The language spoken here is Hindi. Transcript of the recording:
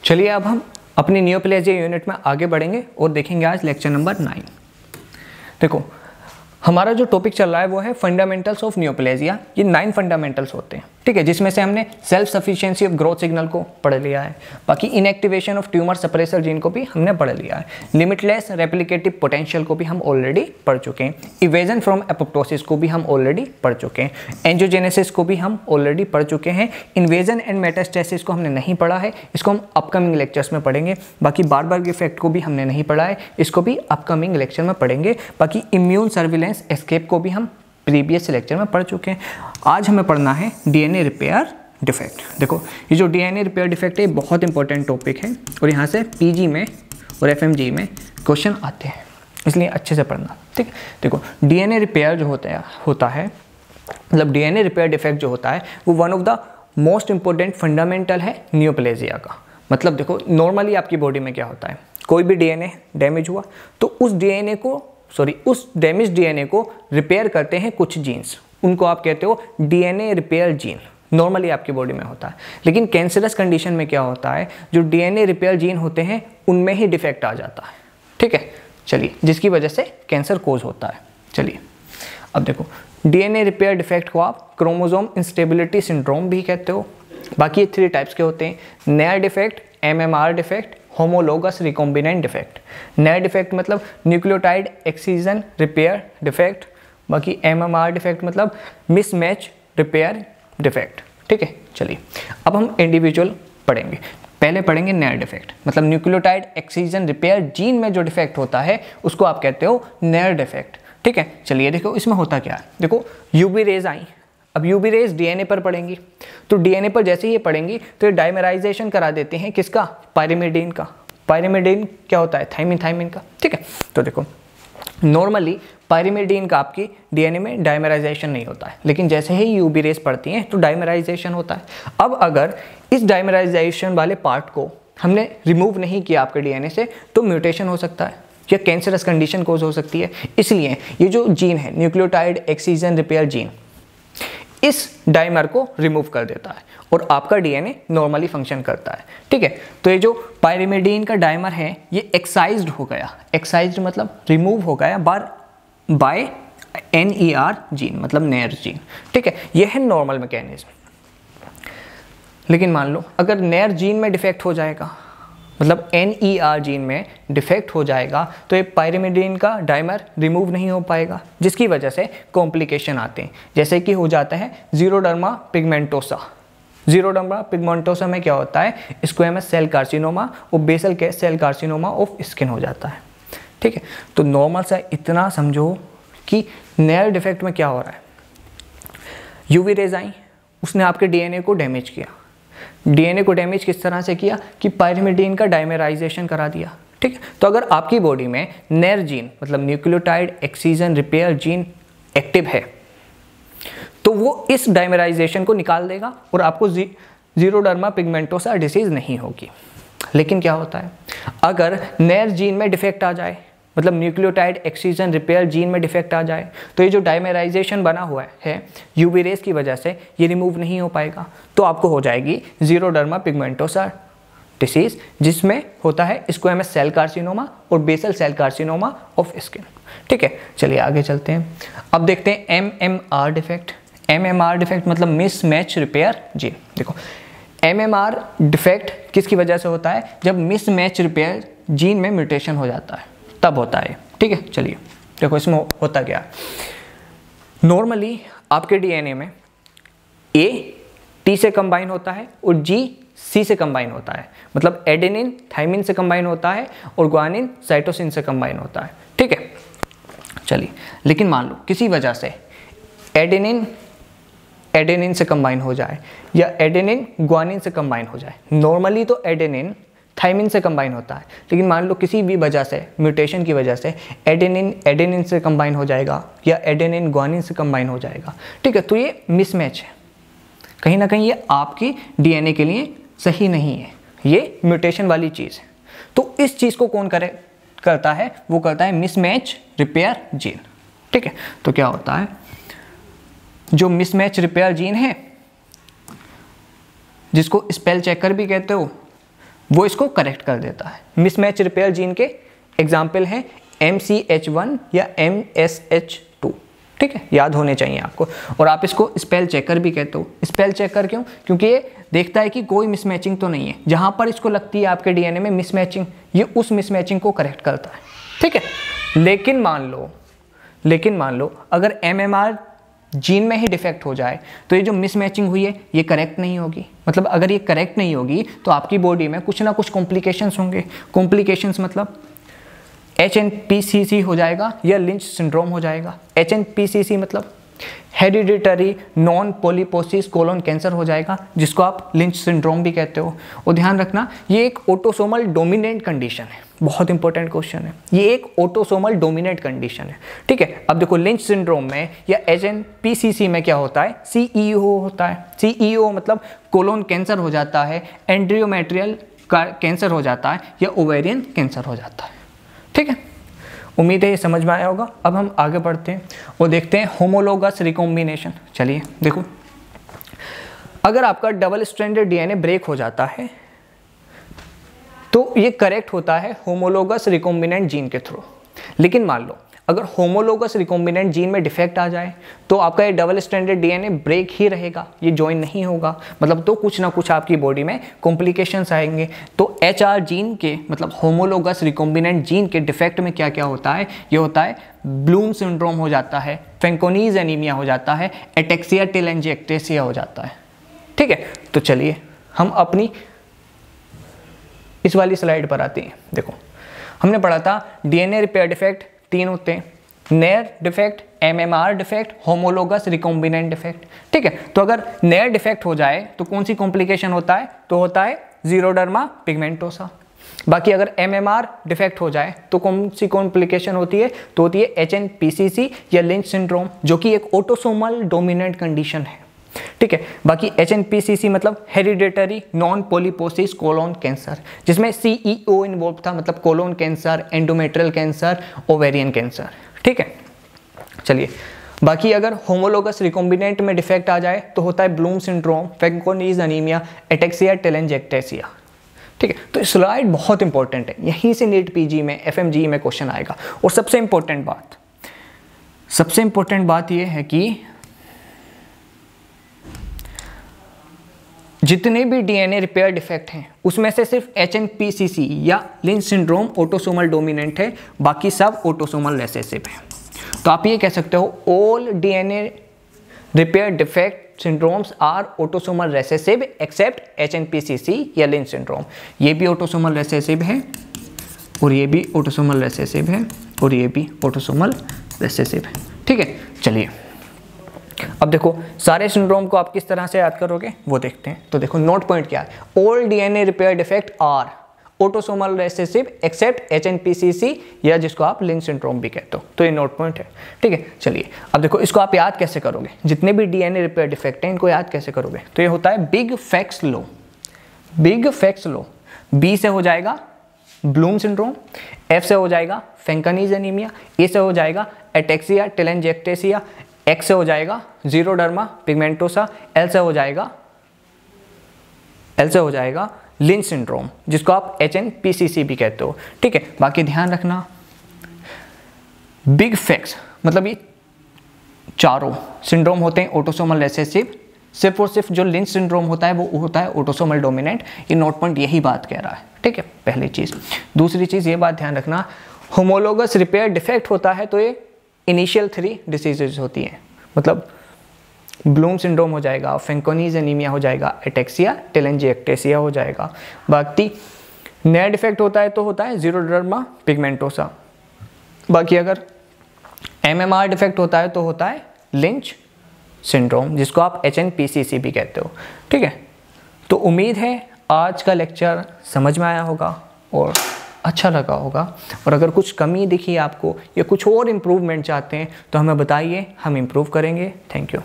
चलिए अब हम अपनी नियोप्लेजिया यूनिट में आगे बढ़ेंगे और देखेंगे आज लेक्चर नंबर 9। देखो हमारा जो टॉपिक चल रहा है वो है फंडामेंटल्स ऑफ नियोप्लेजिया। ये 9 फंडामेंटल्स होते हैं, ठीक है, जिसमें से हमने self sufficiency of growth signal को पढ़ लिया है, बाकी inactivation of tumour suppressor gene को भी हमने पढ़ लिया है, लिमिटलेस रेप्लिकेटिव पोटेंशियल को भी हम ऑलरेडी पढ़ चुके हैं, इवेजन फ्रॉम एपोप्टोसिस को भी हम ऑलरेडी पढ़ चुके हैं, एंजियोजेनेसिस को भी हम ऑलरेडी पढ़ चुके हैं, इन्वेजन एंड मेटास्टेसिस को हमने नहीं पढ़ा है, इसको हम अपकमिंग लेक्चर्स में पढ़ेंगे। बाकी बारबर्ग इफेक्ट को भी हमने नहीं पढ़ा है, इसको भी अपकमिंग लेक्चर में पढ़ेंगे। बाकी इम्यून सर्विलेंस एस्केप को भी हम प्रीवियस लेक्चर में पढ़ चुके हैं। आज हमें पढ़ना है डीएनए रिपेयर डिफेक्ट। देखो ये जो डीएनए रिपेयर डिफेक्ट है बहुत इंपॉर्टेंट टॉपिक है और यहाँ से पीजी में और एफएमजी में क्वेश्चन आते हैं, इसलिए अच्छे से पढ़ना, ठीक है। देखो डीएनए रिपेयर जो होता है मतलब डीएनए रिपेयर डिफेक्ट जो होता है वो one of the most important fundamental है नियोप्लेजिया का। मतलब देखो नॉर्मली आपकी बॉडी में क्या होता है, कोई भी डीएनए डैमेज हुआ तो उस डैमेज डीएनए को रिपेयर करते हैं कुछ जीन्स, उनको आप कहते हो डीएनए रिपेयर जीन। नॉर्मली आपकी बॉडी में होता है, लेकिन कैंसरस कंडीशन में क्या होता है, जो डीएनए रिपेयर जीन होते हैं उनमें ही डिफेक्ट आ जाता है, ठीक है। चलिए जिसकी वजह से कैंसर कोज होता है। चलिए अब देखो डीएनए रिपेयर डिफेक्ट को आप क्रोमोसोम इंस्टेबिलिटी सिंड्रोम भी कहते हो। बाकी ये 3 टाइप्स के होते हैं, near defect, MMR defect, homologous recombinant defect. Near defect मतलब न्यूक्लियोटाइड एक्सीजन रिपेयर डिफेक्ट, बाकी एमएमआर डिफेक्ट मतलब मिसमैच रिपेयर डिफेक्ट, ठीक है। चलिए अब हम इंडिविजुअल पढ़ेंगे। पहले पढ़ेंगे नेयर डिफेक्ट, मतलब न्यूक्लियोटाइड एक्सीजन रिपेयर जीन में जो डिफेक्ट होता है उसको आप कहते हो नेयर डिफेक्ट, ठीक है। चलिए देखो इसमें होता क्या है, देखो यूवी रेज आई, अब यूवी रेज डीएनए पर पड़ेंगी, तो डीएनए पर जैसे ही ये पड़ेंगी तो ये डाइमराइजेशन करा देते हैं किसका, पायरिमिडीन का। पायरिमिडीन क्या होता है, थायमिन का, ठीक है। तो देखो नॉर्मली पायरिमिडीन का आपकी डीएनए में डाइमराइजेशन नहीं होता है, लेकिन जैसे ही यूवी रेज पड़ती हैं तो डाइमराइजेशन होता है। अब अगर इस डाइमराइजेशन वाले पार्ट को हमने रिमूव नहीं किया आपके डीएनए से तो म्यूटेशन हो सकता है या कैंसरस कंडीशन कोज हो सकती है। इसलिए ये जो जीन है न्यूक्लियोटाइड एक्सीजन रिपेयर जीन इस डाइमर को रिमूव कर देता है और आपका डीएनए नॉर्मली फंक्शन करता है, ठीक है। तो ये जो पायरिमिडीन का डाइमर है ये एक्साइज्ड हो गया, एक्साइज्ड मतलब रिमूव हो गया बाय NER जीन मतलब नेयर जीन, ठीक है। यह है नॉर्मल मैकेनिज्म। लेकिन मान लो अगर नेयर जीन में डिफेक्ट हो जाएगा, मतलब NER जीन में डिफेक्ट हो जाएगा तो ये पायरिमिडीन का डाइमर रिमूव नहीं हो पाएगा, जिसकी वजह से कॉम्प्लिकेशन आते हैं, जैसे कि हो जाता है जीरोडर्मा पिगमेंटोसा। जीरोडर्मा पिगमेंटोसा में क्या होता है, स्क्वेमस सेल कार्सिनोमा और basal cell carcinoma of skin हो जाता है, ठीक है। तो नॉर्मल सा इतना समझो कि नेयर डिफेक्ट में क्या हो रहा है, यूवी रेज आई, उसने आपके डीएनए को डैमेज किया। डीएनए को डैमेज किस तरह से किया कि पायरिमिडीन का डाइमराइजेशन करा दिया, ठीक है। तो अगर आपकी बॉडी में नेयर जीन मतलब nucleotide excision repair gene active है तो वो इस डाइमराइजेशन को निकाल देगा और आपको जीरोडर्मा पिगमेंटोसा डिसीज नहीं होगी। लेकिन क्या होता है अगर नेयर जीन में डिफेक्ट आ जाए, मतलब न्यूक्लियोटाइड एक्सीजन रिपेयर जीन में डिफेक्ट आ जाए तो ये जो डाइमराइजेशन बना हुआ है यूवी रेज की वजह से ये रिमूव नहीं हो पाएगा, तो आपको हो जाएगी जीरोडर्मा पिगमेंटोसा डिसीज, जिसमें होता है स्क्वेमस सेल कार्सिनोमा और basal cell carcinoma of skin, ठीक है। चलिए आगे चलते हैं। अब देखते हैं MMR डिफेक्ट। MMR डिफेक्ट मतलब मिसमैच रिपेयर जीन। देखो MMR डिफेक्ट किसकी वजह से होता है, जब मिसमैच रिपेयर जीन में म्यूटेशन हो जाता है तब होता है, ठीक है। चलिए देखो इसमें होता क्या, नॉर्मली आपके डीएनए में A T से कंबाइन होता है और G C से कंबाइन होता है, मतलब एडेनिन थायमिन से कंबाइन होता है और ग्वानिन साइटोसिन से कंबाइन होता है, ठीक है। चलिए लेकिन मान लो किसी वजह से एडेनिन से कंबाइन हो जाए या एडेनिन ग्वानिन से कंबाइन हो जाए। नॉर्मली तो एडेनिन थायमिन से कंबाइन होता है, लेकिन मान लो किसी भी वजह से म्यूटेशन की वजह से एडेनिन से कंबाइन हो जाएगा या एडेनिन ग्वानिन से कंबाइन हो जाएगा, ठीक है। तो ये मिसमैच है, कहीं ना कहीं ये आपकी डीएनए के लिए सही नहीं है, ये म्यूटेशन वाली चीज़ है। तो इस चीज़ को कौन करता है, वो करता है मिसमैच रिपेयर जीन, ठीक है। तो क्या होता है, जो मिसमैच रिपेयर जीन है जिसको स्पेल चेकर भी कहते हो, वो इसको करेक्ट कर देता है। मिसमैच रिपेयर जीन के एग्जाम्पल हैं MCH1 या MSH2, ठीक है, याद होने चाहिए आपको। और आप इसको स्पेल चेकर भी कहते हो। स्पेल चेकर क्यों? क्योंकि ये देखता है कि कोई मिसमैचिंग तो नहीं है। जहाँ पर इसको लगती है आपके DNA में मिसमैचिंग, ये उस मिसमैचिंग को करेक्ट करता है, ठीक है। लेकिन मान लो अगर MMR जीन में ही डिफेक्ट हो जाए तो ये जो मिसमैचिंग हुई है ये करेक्ट नहीं होगी। मतलब अगर ये करेक्ट नहीं होगी तो आपकी बॉडी में कुछ ना कुछ कॉम्प्लिकेशंस होंगे। कॉम्प्लिकेशंस मतलब HNPCC हो जाएगा या लिंच सिंड्रोम हो जाएगा। HNPCC मतलब hereditary non polyposis colon cancer हो जाएगा, जिसको आप लिंच सिंड्रोम भी कहते हो। और ध्यान रखना ये एक ऑटोसोमल डोमिनेंट कंडीशन है। बहुत इंपॉर्टेंट क्वेश्चन है, ये एक ऑटोसोमल डोमिनेंट कंडीशन है, ठीक है। अब देखो लिंच सिंड्रोम में या HNPCC में क्या होता है, CEO होता है। CEO मतलब कोलोन कैंसर हो जाता है, एंड्रियोमेट्रियल कैंसर हो जाता है या ओवेरियन कैंसर हो जाता है, ठीक है। उम्मीद है ये समझ में आया होगा। अब हम आगे बढ़ते हैं और देखते हैं होमोलोगस रिकॉम्बिनेशन। चलिए देखो, अगर आपका डबल स्ट्रैंडेड DNA ब्रेक हो जाता है तो ये करेक्ट होता है होमोलोगस रिकॉम्बिनेंट जीन के थ्रू। लेकिन मान लो अगर होमोलोगस रिकॉम्बिनेंट जीन में डिफेक्ट आ जाए तो आपका ये डबल स्ट्रैंडेड DNA ब्रेक ही रहेगा, ये ज्वाइन नहीं होगा। मतलब तो कुछ ना कुछ आपकी बॉडी में कॉम्प्लिकेशंस आएंगे। तो HR जीन के मतलब होमोलोगस रिकॉम्बिनेंट जीन के डिफेक्ट में क्या क्या होता है, ये होता है ब्लूम सिंड्रोम हो जाता है, फेंकोनीज एनीमिया हो जाता है, एटेक्सिया टेलेंजिएक्टेसिया हो जाता है, ठीक है। तो चलिए हम अपनी इस वाली स्लाइड पर आते हैं। देखो हमने पढ़ा था DNA रिपेयर डिफेक्ट 3 होते हैं, near defect, MMR defect, homologous recombinant defect, ठीक है। तो अगर नेयर डिफेक्ट हो जाए तो कौन सी कॉम्प्लिकेशन होता है, तो होता है ज़ीरोडर्मा पिगमेंटोसा। बाकी अगर MMR डिफेक्ट हो जाए तो कौन सी कॉम्प्लिकेशन होती है, तो होती है HNPCC या लिंच सिंड्रोम, जो कि एक ऑटोसोमल डोमिनेंट कंडीशन है, ठीक है। बाकी HNPCC मतलब hereditary non polyposis colon cancer, जिसमें CEO इन्वॉल्व था, मतलब colon cancer, endometrial cancer, ovarian cancer, ठीक है। चलिए बाकी अगर होमोलोगस रिकॉम्बिनेंट में डिफेक्ट आ जाए तो होता है Bloom syndrome, Fanconi's anaemia, ataxia telangiectasia, ठीक है। तो स्लाइड बहुत इंपॉर्टेंट है, यहीं से नीट PG में FMG में क्वेश्चन आएगा। और सबसे इंपॉर्टेंट बात यह है कि जितने भी DNA रिपेयर डिफेक्ट हैं उसमें से सिर्फ HNPCC या लिंच सिंड्रोम ऑटोसोमल डोमिनेंट है, बाकी सब ऑटोसोमल रिसेसिव है। तो आप ये कह सकते हो all DNA repair defect syndromes are autosomal recessive except HNPCC या लिंच सिंड्रोम। ये भी ऑटोसोमल रिसेसिव है और ये भी ऑटोसोमल रिसेसिव है और ये भी ऑटोसोमल रिसेसिव है, ठीक है। चलिए अब देखो सारे सिंड्रोम को आप किस तरह से याद करोगे वो देखते हैं। तो देखो नोट पॉइंट क्या है, all DNA repair defect are autosomal recessive except HNPCC या जिसको आप लिंच सिंड्रोम भी कहते हो। तो ये नोट पॉइंट है, ठीक है। चलिए अब देखो इसको आप याद कैसे करोगे, जितने भी DNA रिपेयर डिफेक्ट हैं इनको याद कैसे करोगे। तो ये होता है बिग फैक्स लो, B से हो जाएगा ब्लूम सिंड्रोम, F से हो जाएगा फेंकोनीज एनीमिया, E से हो जाएगा एटेक्सिया टेलेंजिएक्टेसिया, X से हो जाएगा ज़ीरोडर्मा पिगमेंटोसा, L से हो जाएगा लिंच सिंड्रोम, जिसको आप HNPCC भी कहते हो, ठीक है। बाकी ध्यान रखना बिग फैक्स मतलब ये चारों सिंड्रोम होते हैं ऑटोसोमल रिसेसिव, सिर्फ और सिर्फ जो लिंच सिंड्रोम होता है वो होता है ऑटोसोमल डोमिनेंट। ये नोट पॉइंट यही बात कह रहा है, ठीक है, पहली चीज़। दूसरी चीज़ ये बात ध्यान रखना, होमोलोगस रिपेयर डिफेक्ट होता है तो ये इनिशियल 3 डिसीजेज होती हैं, मतलब ब्लूम सिंड्रोम हो जाएगा, फेंकोनीज एनीमिया हो जाएगा, एटेक्सिया टेलेंजिएक्टेसिया हो जाएगा। बाकी नया डिफेक्ट होता है तो होता है ज़ीरोडर्मा पिगमेंटोसा। बाकी अगर MMR डिफेक्ट होता है तो होता है लिंच सिंड्रोम, जिसको आप HNPCC भी कहते हो, ठीक है। तो उम्मीद है आज का लेक्चर समझ में आया होगा और अच्छा लगा होगा। और अगर कुछ कमी दिखी आपको या कुछ और इम्प्रूवमेंट चाहते हैं तो हमें बताइए, हम इम्प्रूव करेंगे। Thank you.